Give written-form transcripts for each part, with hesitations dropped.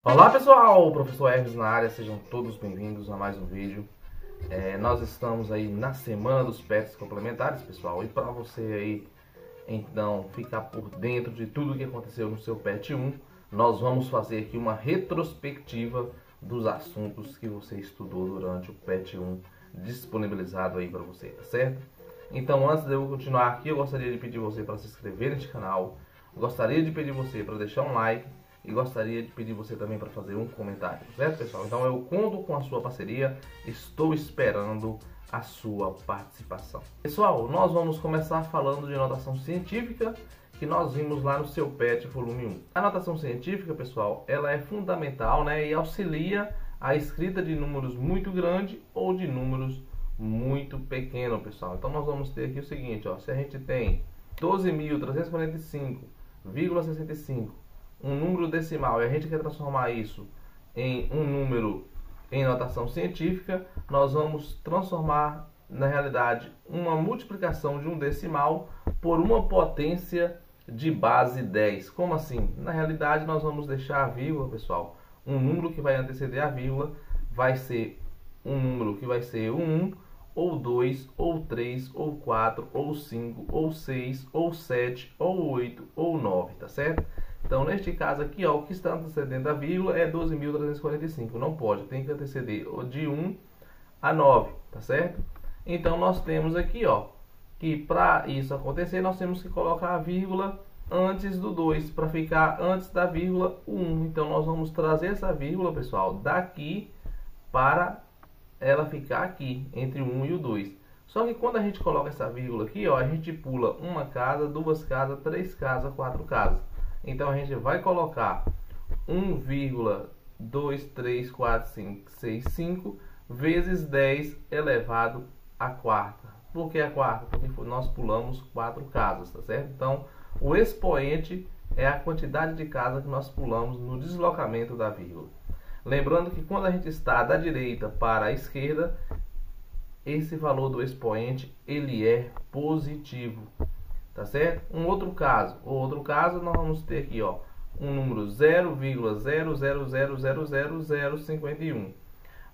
Olá pessoal, professor Hermes na área, sejam todos bem-vindos a mais um vídeo. Nós estamos aí na semana dos PETs complementares, pessoal, e para você aí então ficar por dentro de tudo que aconteceu no seu PET 1, nós vamos fazer aqui uma retrospectiva dos assuntos que você estudou durante o PET 1 disponibilizado aí para você, tá certo? Então, antes de eu continuar aqui, eu gostaria de pedir você para se inscrever neste canal, gostaria de pedir você para deixar um like e gostaria de pedir você também para fazer um comentário, certo, pessoal? Então eu conto com a sua parceria, estou esperando a sua participação. Pessoal, nós vamos começar falando de notação científica, que nós vimos lá no seu PET volume 1. A notação científica, pessoal, ela é fundamental, né, e auxilia a escrita de números muito grandes ou de números muito pequenos, pessoal. Então nós vamos ter aqui o seguinte, ó, se a gente tem 12.345,65, um número decimal, e a gente quer transformar isso em um número em notação científica, nós vamos transformar, na realidade, uma multiplicação de um decimal por uma potência de base 10. Como assim? Na realidade, nós vamos deixar a vírgula, pessoal, um número que vai anteceder a vírgula vai ser um número que vai ser 1, ou 2, ou 3, ou 4, ou 5, ou 6, ou 7, ou 8, ou 9, tá certo? Então, neste caso aqui, ó, o que está antecedendo a vírgula é 12.345. Não pode, tem que anteceder de 1 a 9, tá certo? Então, nós temos aqui, ó, que para isso acontecer, nós temos que colocar a vírgula antes do 2, para ficar antes da vírgula 1. Então, nós vamos trazer essa vírgula, pessoal, daqui para ela ficar aqui, entre o 1 e o 2. Só que quando a gente coloca essa vírgula aqui, ó, a gente pula uma casa, duas casas, três casas, quatro casas. Então a gente vai colocar 1,23456 vezes 10 elevado à quarta. Por que a quarta? Porque nós pulamos 4 casas, tá certo? Então o expoente é a quantidade de casas que nós pulamos no deslocamento da vírgula. Lembrando que quando a gente está da direita para a esquerda, esse valor do expoente ele é positivo. Tá certo? Outro caso nós vamos ter aqui, ó, um número 0,000000051.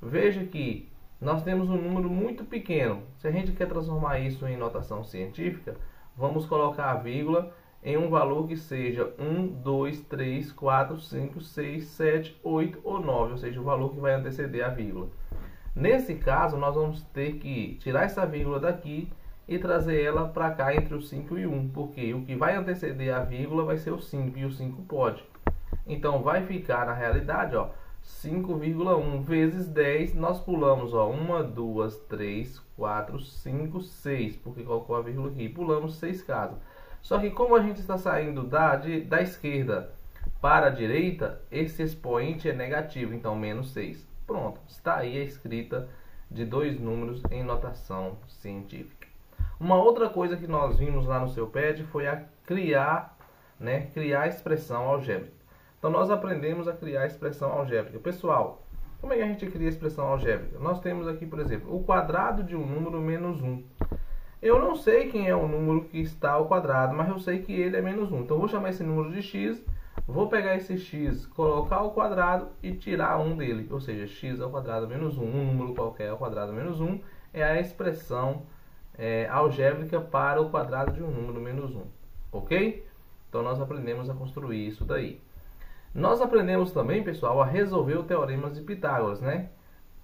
Veja que nós temos um número muito pequeno. Se a gente quer transformar isso em notação científica, vamos colocar a vírgula em um valor que seja 1, 2, 3, 4, 5, 6, 7, 8 ou 9, ou seja, o valor que vai anteceder a vírgula. Nesse caso, nós vamos ter que tirar essa vírgula daqui e trazer ela para cá entre o 5 e 1, porque o que vai anteceder a vírgula vai ser o 5, e o 5 pode. Então vai ficar na realidade, ó, 5,1 vezes 10, nós pulamos, ó, 1, 2, 3, 4, 5, 6, porque colocou a vírgula aqui, pulamos 6 casas. Só que como a gente está saindo da esquerda para a direita, esse expoente é negativo, então menos 6. Pronto, está aí a escrita de dois números em notação científica. Uma outra coisa que nós vimos lá no seu PET foi a criar expressão algébrica. Então nós aprendemos a criar expressão algébrica. Pessoal, como é que a gente cria expressão algébrica? Nós temos aqui, por exemplo, o quadrado de um número menos 1. Eu não sei quem é o número que está ao quadrado, mas eu sei que ele é menos 1. Então eu vou chamar esse número de x, vou pegar esse x, colocar ao quadrado e tirar 1 dele. Ou seja, x ao quadrado menos 1, um número qualquer ao quadrado menos 1, é a expressão algébrica para o quadrado de um número menos 1, ok? Então nós aprendemos a construir isso daí. Nós aprendemos também, pessoal, a resolver o teorema de Pitágoras, né?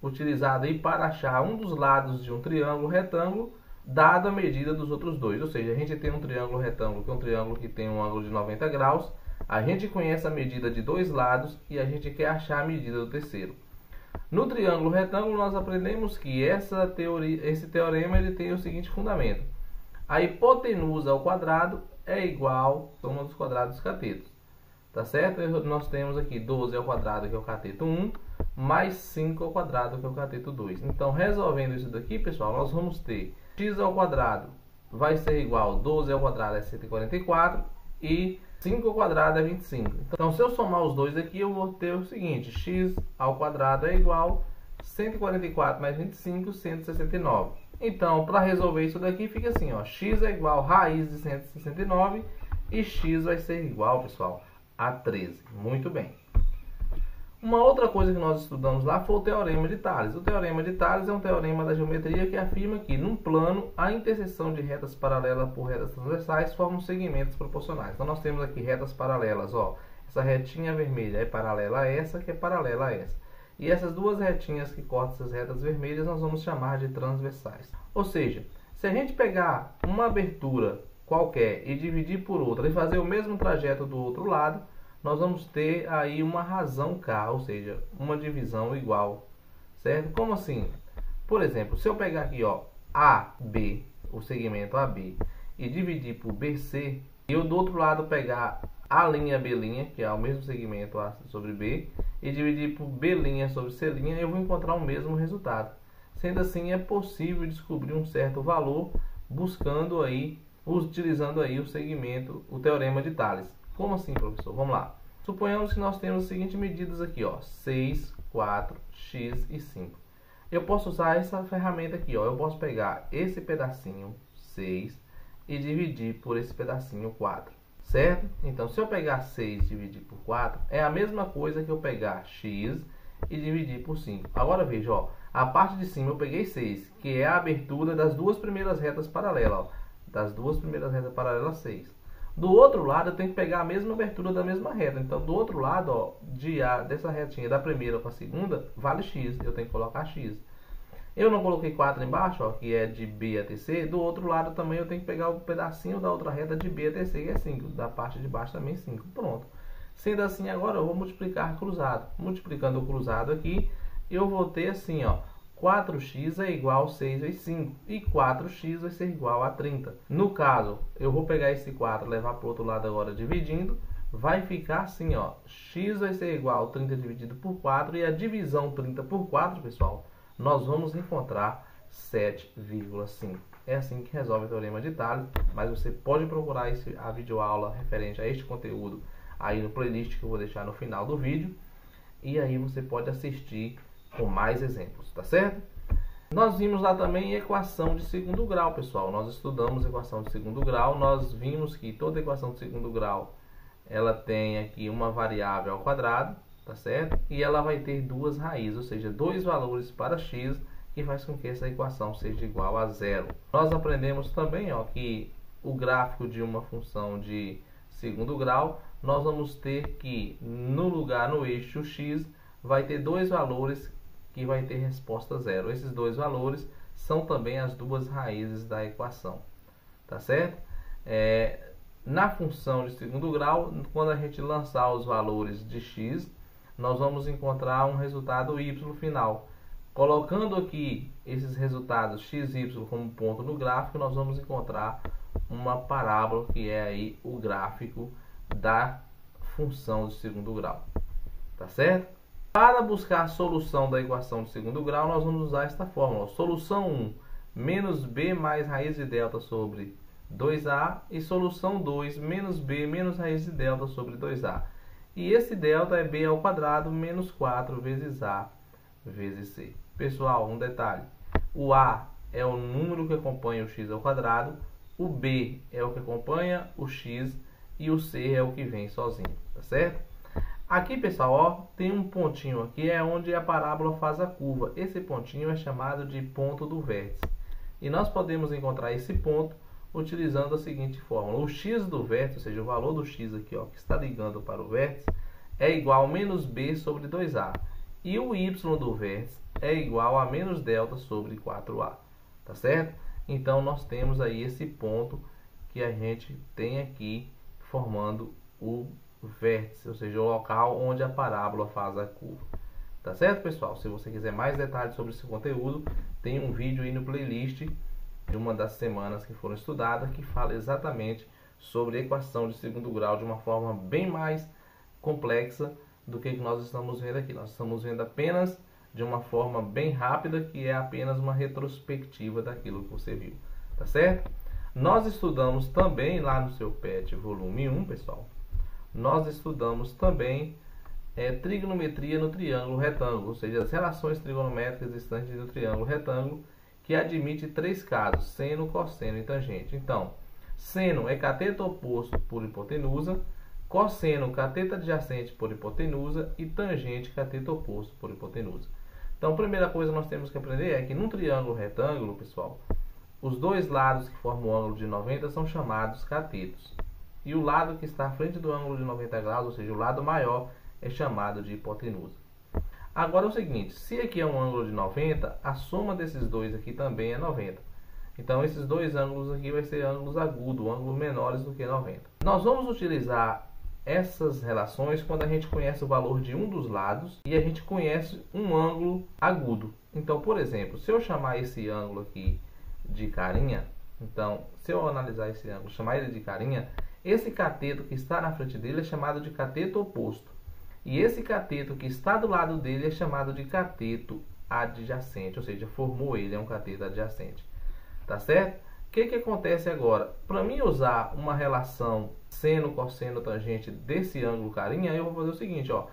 Utilizado aí para achar um dos lados de um triângulo retângulo, dado a medida dos outros dois. Ou seja, a gente tem um triângulo retângulo, que é um triângulo que tem um ângulo de 90 graus, a gente conhece a medida de dois lados e a gente quer achar a medida do terceiro. No triângulo retângulo, nós aprendemos que esse teorema ele tem o seguinte fundamento. A hipotenusa ao quadrado é igual a soma dos quadrados dos catetos. Tá certo? Nós temos aqui 12 ao quadrado, que é o cateto 1, mais 5 ao quadrado, que é o cateto 2. Então, resolvendo isso daqui, pessoal, nós vamos ter x ao quadrado vai ser igual a 12 ao quadrado é 144 e 5 ao quadrado é 25. Então, se eu somar os dois aqui, eu vou ter o seguinte: x ao quadrado é igual a 144 mais 25, 169. Então, para resolver isso daqui, fica assim, ó, x é igual a raiz de 169 e x vai ser igual, pessoal, a 13. Muito bem. Uma outra coisa que nós estudamos lá foi o Teorema de Tales. O Teorema de Tales é um teorema da geometria que afirma que, num plano, a interseção de retas paralelas por retas transversais formam segmentos proporcionais. Então, nós temos aqui retas paralelas, ó. Essa retinha vermelha é paralela a essa, que é paralela a essa. E essas duas retinhas que cortam essas retas vermelhas, nós vamos chamar de transversais. Ou seja, se a gente pegar uma abertura qualquer e dividir por outra e fazer o mesmo trajeto do outro lado, nós vamos ter aí uma razão K, ou seja, uma divisão igual, certo? Como assim? Por exemplo, se eu pegar aqui, ó, AB, o segmento AB, e dividir por BC, e eu do outro lado pegar A', B', que é o mesmo segmento A sobre B, e dividir por B' sobre C', eu vou encontrar o mesmo resultado. Sendo assim, é possível descobrir um certo valor buscando aí, utilizando aí o segmento, o Teorema de Tales. Como assim, professor? Vamos lá. Suponhamos que nós temos as seguintes medidas aqui, ó, 6, 4, x e 5. Eu posso usar essa ferramenta aqui, ó. Eu posso pegar esse pedacinho 6 e dividir por esse pedacinho 4, certo? Então, se eu pegar 6 e dividir por 4, é a mesma coisa que eu pegar x e dividir por 5. Agora veja, ó, a parte de cima eu peguei 6, que é a abertura das duas primeiras retas paralelas, ó. Das duas primeiras retas paralelas, 6. Do outro lado, eu tenho que pegar a mesma abertura da mesma reta. Então, do outro lado, ó, dessa retinha da primeira para a segunda, vale x. Eu tenho que colocar x. Eu não coloquei 4 embaixo, ó, que é de B até C. Do outro lado também eu tenho que pegar o pedacinho da outra reta de B até C, que é 5. Da parte de baixo também 5. Pronto. Sendo assim, agora eu vou multiplicar cruzado. Multiplicando o cruzado aqui, eu vou ter assim, ó. 4x é igual a 6 vezes 5. E 4x vai ser igual a 30. No caso, eu vou pegar esse 4 e levar para o outro lado agora dividindo. Vai ficar assim, ó. X vai ser igual a 30 dividido por 4. E a divisão 30 por 4, pessoal, nós vamos encontrar 7,5. É assim que resolve o Teorema de Tales. Mas você pode procurar a videoaula referente a este conteúdo aí no playlist que eu vou deixar no final do vídeo. E aí você pode assistir com mais exemplos, tá certo? Nós vimos lá também equação de segundo grau, pessoal. Nós estudamos equação de segundo grau. Nós vimos que toda equação de segundo grau ela tem aqui uma variável ao quadrado, tá certo? E ela vai ter duas raízes, ou seja, dois valores para x, que faz com que essa equação seja igual a zero. Nós aprendemos também, ó, que o gráfico de uma função de segundo grau, nós vamos ter que no eixo x vai ter dois valores que vai ter resposta zero. Esses dois valores são também as duas raízes da equação, tá certo? Na função de segundo grau, quando a gente lançar os valores de x, nós vamos encontrar um resultado y final. Colocando aqui esses resultados x e y como ponto no gráfico, nós vamos encontrar uma parábola que é aí o gráfico da função de segundo grau, tá certo? Para buscar a solução da equação de segundo grau, nós vamos usar esta fórmula. Solução 1, menos b mais raiz de delta sobre 2a. E solução 2, menos b menos raiz de delta sobre 2a. E esse delta é b ao quadrado menos 4 vezes a vezes c. Pessoal, um detalhe. O a é o número que acompanha o x ao quadrado. O b é o que acompanha o x. E o c é o que vem sozinho, tá certo? Aqui, pessoal, ó, tem um pontinho aqui, é onde a parábola faz a curva. Esse pontinho é chamado de ponto do vértice. E nós podemos encontrar esse ponto utilizando a seguinte fórmula. O x do vértice, ou seja, o valor do x aqui, ó, que está ligando para o vértice, é igual a menos b sobre 2a. E o y do vértice é igual a menos delta sobre 4a. Tá certo? Então, nós temos aí esse ponto que a gente tem aqui formando o vértice, ou seja, o local onde a parábola faz a curva. Tá certo, pessoal? Se você quiser mais detalhes sobre esse conteúdo, tem um vídeo aí no playlist de uma das semanas que foram estudadas que fala exatamente sobre equação de segundo grau de uma forma bem mais complexa do que nós estamos vendo aqui. Nós estamos vendo apenas de uma forma bem rápida, que é apenas uma retrospectiva daquilo que você viu. Tá certo? Nós estudamos também lá no seu PET volume 1, pessoal. Nós estudamos também trigonometria no triângulo retângulo, ou seja, as relações trigonométricas existentes no triângulo retângulo, que admite três casos: seno, cosseno e tangente. Então, seno é cateto oposto por hipotenusa, cosseno cateto adjacente por hipotenusa e tangente cateto oposto por hipotenusa. Então, a primeira coisa que nós temos que aprender é que num triângulo retângulo, pessoal, os dois lados que formam o ângulo de 90 são chamados catetos. E o lado que está à frente do ângulo de 90 graus, ou seja, o lado maior, é chamado de hipotenusa. Agora é o seguinte, se aqui é um ângulo de 90, a soma desses dois aqui também é 90. Então, esses dois ângulos aqui vai ser ângulos agudos, ângulos menores do que 90. Nós vamos utilizar essas relações quando a gente conhece o valor de um dos lados e a gente conhece um ângulo agudo. Então, por exemplo, se eu chamar esse ângulo aqui de carinha, então, se eu analisar esse ângulo, chamar ele de carinha, esse cateto que está na frente dele é chamado de cateto oposto. E esse cateto que está do lado dele é chamado de cateto adjacente, ou seja, formou ele, é um cateto adjacente. Tá certo? O que acontece agora? Para mim usar uma relação seno, cosseno, tangente desse ângulo carinha, eu vou fazer o seguinte, ó.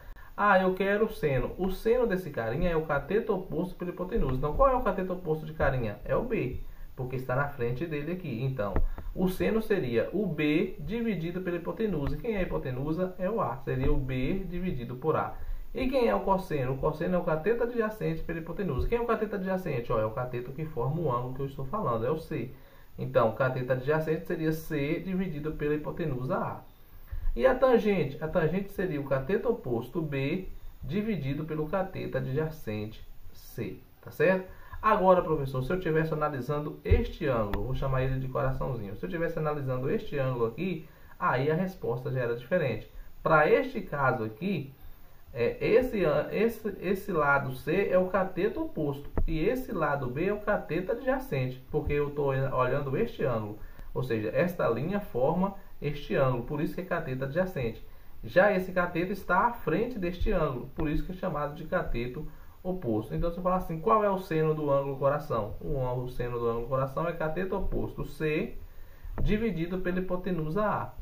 Eu quero o seno. O seno desse carinha é o cateto oposto pela hipotenusa. Então, qual é o cateto oposto de carinha? É o B, porque está na frente dele aqui. Então, o seno seria o B dividido pela hipotenusa. Quem é a hipotenusa? É o A. Seria o B dividido por A. E quem é o cosseno? O cosseno é o cateto adjacente pela hipotenusa. Quem é o cateto adjacente? É o cateto que forma o ângulo que eu estou falando, é o C. Então, o cateto adjacente seria C dividido pela hipotenusa A. E a tangente? A tangente seria o cateto oposto B dividido pelo cateto adjacente C. Tá certo? Agora, professor, se eu estivesse analisando este ângulo, vou chamar ele de coraçãozinho. Se eu estivesse analisando este ângulo aqui, aí a resposta já era diferente. Para este caso aqui, esse lado C é o cateto oposto e esse lado B é o cateto adjacente, porque eu estou olhando este ângulo, ou seja, esta linha forma este ângulo, por isso que é cateto adjacente. Já esse cateto está à frente deste ângulo, por isso que é chamado de cateto oposto. Então, se eu falar assim, qual é o seno do ângulo coração? O seno do ângulo coração é cateto oposto C dividido pela hipotenusa A.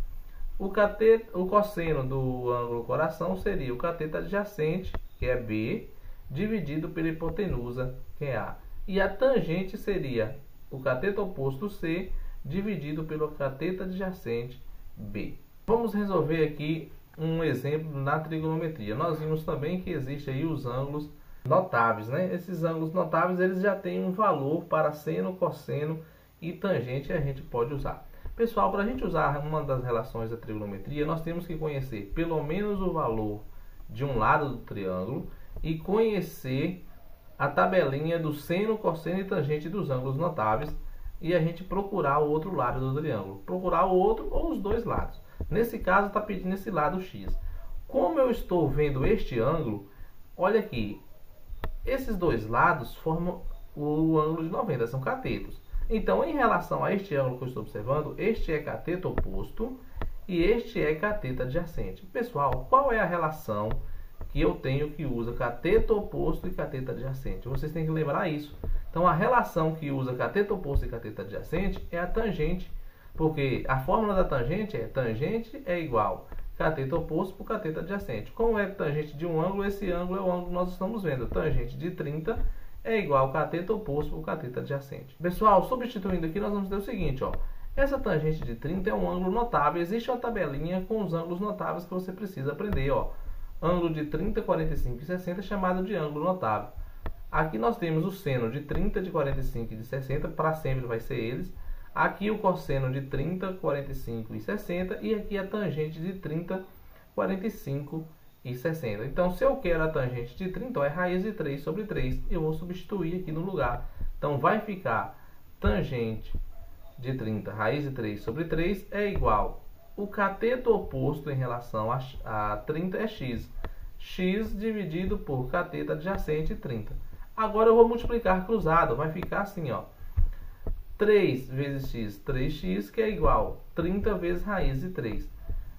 O cosseno do ângulo coração seria o cateto adjacente, que é B, dividido pela hipotenusa, que é A. E a tangente seria o cateto oposto C, dividido pelo cateto adjacente, B. Vamos resolver aqui um exemplo na trigonometria. Nós vimos também que existe aí os ângulos notáveis, né? Esses ângulos notáveis, eles já têm um valor para seno, cosseno e tangente, a gente pode usar. Pessoal, para a gente usar uma das relações da trigonometria, nós temos que conhecer pelo menos o valor de um lado do triângulo e conhecer a tabelinha do seno, cosseno e tangente dos ângulos notáveis e a gente procurar o outro lado do triângulo. Procurar o outro ou os dois lados. Nesse caso, está pedindo esse lado X. Como eu estou vendo este ângulo, olha aqui, esses dois lados formam o ângulo de 90, são catetos. Então, em relação a este ângulo que eu estou observando, este é cateto oposto e este é cateto adjacente. Pessoal, qual é a relação que eu tenho que usa cateto oposto e cateto adjacente? Vocês têm que lembrar isso. Então, a relação que usa cateto oposto e cateto adjacente é a tangente, porque a fórmula da tangente é igual cateto oposto por cateto adjacente. Como é tangente de um ângulo, esse ângulo é o ângulo que nós estamos vendo. Tangente de 30 é igual cateto oposto por cateto adjacente. Pessoal, substituindo aqui, nós vamos ter o seguinte, ó. Essa tangente de 30 é um ângulo notável. Existe uma tabelinha com os ângulos notáveis que você precisa aprender, ó. Ângulo de 30, 45 e 60 é chamado de ângulo notável. Aqui nós temos o seno de 30, de 45 e de 60, para sempre vai ser eles. Aqui o cosseno de 30, 45 e 60 e aqui a tangente de 30, 45 e 60. Então, se eu quero a tangente de 30, ó, é raiz de 3 sobre 3. Eu vou substituir aqui no lugar. Então, vai ficar tangente de 30, raiz de 3 sobre 3 é igual. O cateto oposto em relação a 30 é x. X dividido por cateto adjacente 30. Agora eu vou multiplicar cruzado. Vai ficar assim, ó. 3 vezes x, 3x, que é igual 30 vezes raiz de 3.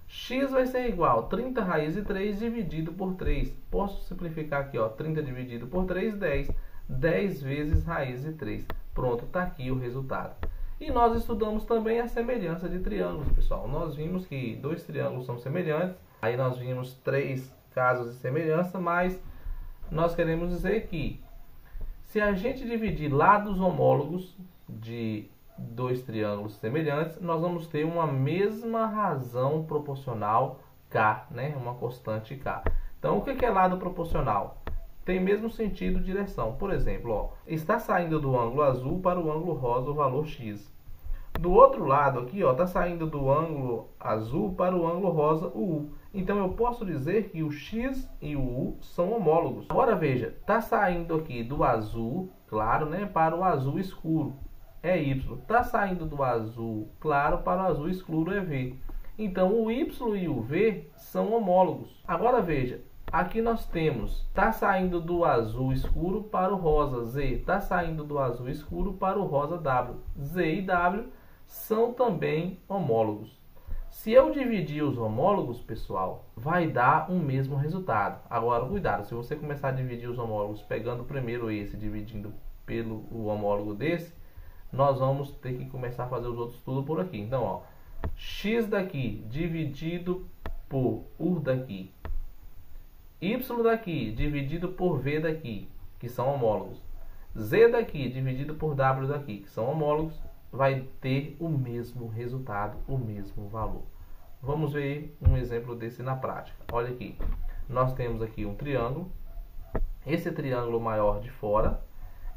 X vai ser igual a 30 raiz de 3 dividido por 3. Posso simplificar aqui, ó, 30 dividido por 3, 10. 10 vezes raiz de 3. Pronto, está aqui o resultado. E nós estudamos também a semelhança de triângulos, pessoal. Nós vimos que dois triângulos são semelhantes. Aí nós vimos 3 casos de semelhança, mas nós queremos dizer que se a gente dividir lados homólogos de dois triângulos semelhantes, nós vamos ter uma mesma razão proporcional K, né? Uma constante K. Então, o que é lado proporcional? Tem mesmo sentido direção. Por exemplo, ó, está saindo do ângulo azul para o ângulo rosa o valor x. Do outro lado aqui, ó, está saindo do ângulo azul para o ângulo rosa o U. Então eu posso dizer que o x e o U são homólogos. Agora veja, está saindo aqui do azul claro, né, para o azul escuro, é Y. Está saindo do azul claro para o azul escuro, é V. Então o Y e o V são homólogos. Agora veja, aqui nós temos, está saindo do azul escuro para o rosa Z, está saindo do azul escuro para o rosa W. Z e W são também homólogos. Se eu dividir os homólogos, pessoal, vai dar um mesmo resultado. Agora, cuidado, se você começar a dividir os homólogos pegando primeiro esse, dividindo pelo o homólogo desse, nós vamos ter que começar a fazer os outros tudo por aqui. Então, ó, x daqui dividido por U daqui, y daqui dividido por V daqui, que são homólogos, z daqui dividido por W daqui, que são homólogos, vai ter o mesmo resultado, o mesmo valor. Vamos ver um exemplo desse na prática. Olha aqui, nós temos aqui um triângulo, esse triângulo maior de fora,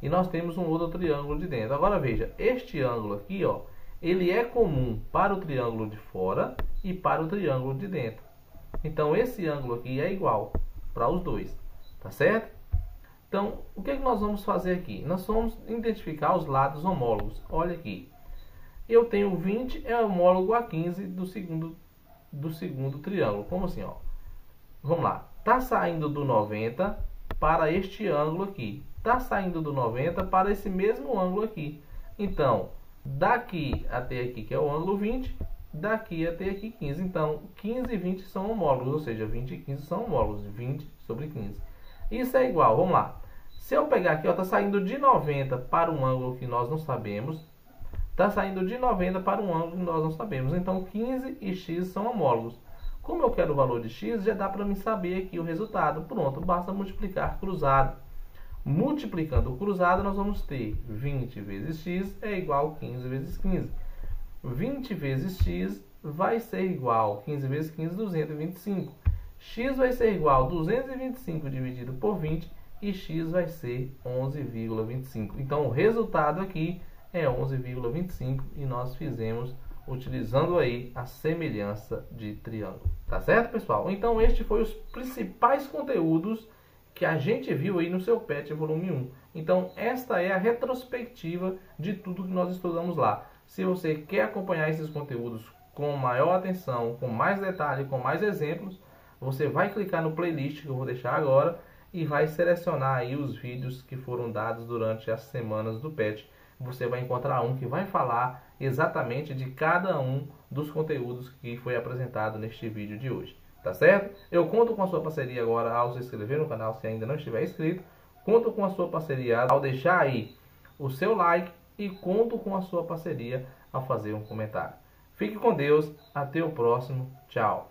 e nós temos um outro triângulo de dentro. Agora veja, este ângulo aqui, ó, ele é comum para o triângulo de fora e para o triângulo de dentro. Então esse ângulo aqui é igual para os dois, tá certo? Então, o que é que nós vamos fazer aqui? Nós vamos identificar os lados homólogos. Olha aqui. Eu tenho 20, é homólogo a 15 do segundo triângulo. Como assim, ó? Vamos lá. Está saindo do 90 para este ângulo aqui. Está saindo do 90 para esse mesmo ângulo aqui. Então, daqui até aqui, que é o ângulo 20, daqui até aqui 15. Então, 15 e 20 são homólogos, ou seja, 20 e 15 são homólogos. 20 sobre 15. Isso é igual, vamos lá. Se eu pegar aqui, está saindo de 90 para um ângulo que nós não sabemos. Está saindo de 90 para um ângulo que nós não sabemos. Então, 15 e x são homólogos. Como eu quero o valor de x, já dá para mim saber aqui o resultado. Pronto, basta multiplicar cruzado. Multiplicando o cruzado, nós vamos ter 20 vezes x é igual a 15 vezes 15. 20 vezes x vai ser igual a 15 vezes 15, 225. X vai ser igual a 225 dividido por 20 e x vai ser 11,25. Então o resultado aqui é 11,25 e nós fizemos utilizando aí a semelhança de triângulo. Tá certo, pessoal? Então este foi os principais conteúdos que a gente viu aí no seu PET volume 1. Então esta é a retrospectiva de tudo que nós estudamos lá. Se você quer acompanhar esses conteúdos com maior atenção, com mais detalhe, com mais exemplos, você vai clicar no playlist que eu vou deixar agora e vai selecionar aí os vídeos que foram dados durante as semanas do PET. Você vai encontrar um que vai falar exatamente de cada um dos conteúdos que foi apresentado neste vídeo de hoje. Tá certo? Eu conto com a sua parceria agora ao se inscrever no canal se ainda não estiver inscrito. Conto com a sua parceria ao deixar aí o seu like e conto com a sua parceria ao fazer um comentário. Fique com Deus. Até o próximo. Tchau.